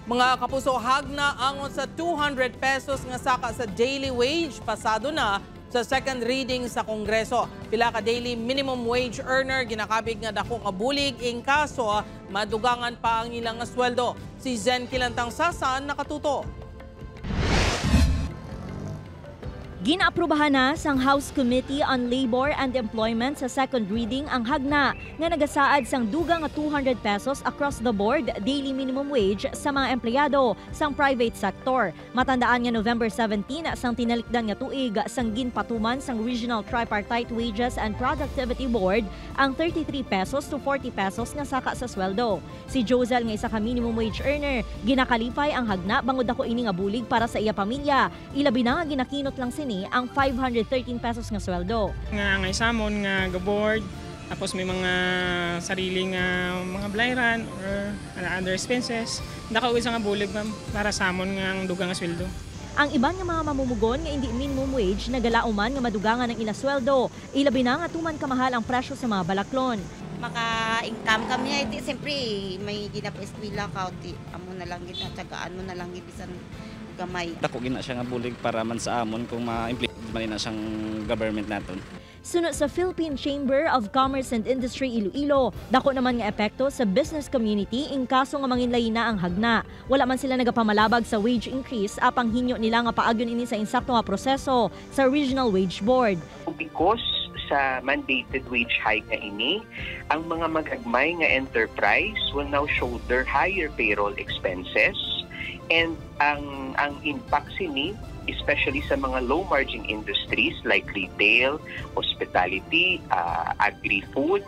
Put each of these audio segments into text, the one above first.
Mga kapuso, hagna angon sa 200 pesos nga saka sa daily wage pasado na sa second reading sa Kongreso. Pila ka daily minimum wage earner ginakabig nga dako nga bulig ing kaso madugangan pa ang ilang nga sweldo. Si Zen Kilantang Sasan nakatuto. Ginaaprubahan na sang House Committee on Labor and Employment sa second reading ang hagna nga nagasaad sang dugang nga 200 pesos across the board daily minimum wage sa mga empleyado sang private sector. Matandaan nga November 17 sang tinalikdan nga tuig sang ginpatuman sang Regional Tripartite Wages and Productivity Board ang 33 pesos to 40 pesos nga saka sa sweldo. Si Josel nga isa ka minimum wage earner, ginakalipay ang hagna bangod ako ini nga bulig para sa iya pamilya. Ilabi na nga ginakinot lang sini ang 513 pesos nga sweldo. Nga isamon nga ga-board, tapos may mga sariling mga blayran or other expenses. Nakauwi sa nga bulig para samon nga ang dugang nga sweldo. Ang iban nga mga mamumugon nga hindi minimum wage nagalauman nga madugangan ng ila sweldo. Ilabi na nga tuman kamahal ang presyo sa mga balaklon. Maka-income kami niya, iti siyempre may ginapa-eskwila ka, amo na lang ginatsagaan mo na lang ibisan gamay. Dako gina siya nga bulig para man sa amon kung ma-implement man na siyang government naton. Sunod sa Philippine Chamber of Commerce and Industry Iloilo, dako naman nga epekto sa business community in kaso nga manginlay na ang hagna. Wala man sila nagapamalabag sa wage increase apang hinyo nila nga paagyon ini sa insakto nga proseso sa Regional Wage Board. Because sa mandated wage hike nga ini, ang mga mag-agmay nga enterprise will now shoulder higher payroll expenses. And ang impact sini, especially sa mga low-margin industries like retail, hospitality, agri-food,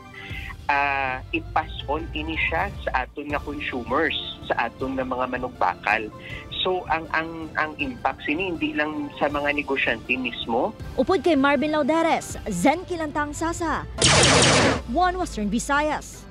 i-pass on ini siya sa aton nga consumers, sa aton nga mga manugbakal. So ang impact sini hindi lang sa mga negosyante mismo. Upod kay Marvin Lauderes, Zen Kilantang Sasa, One Western Visayas.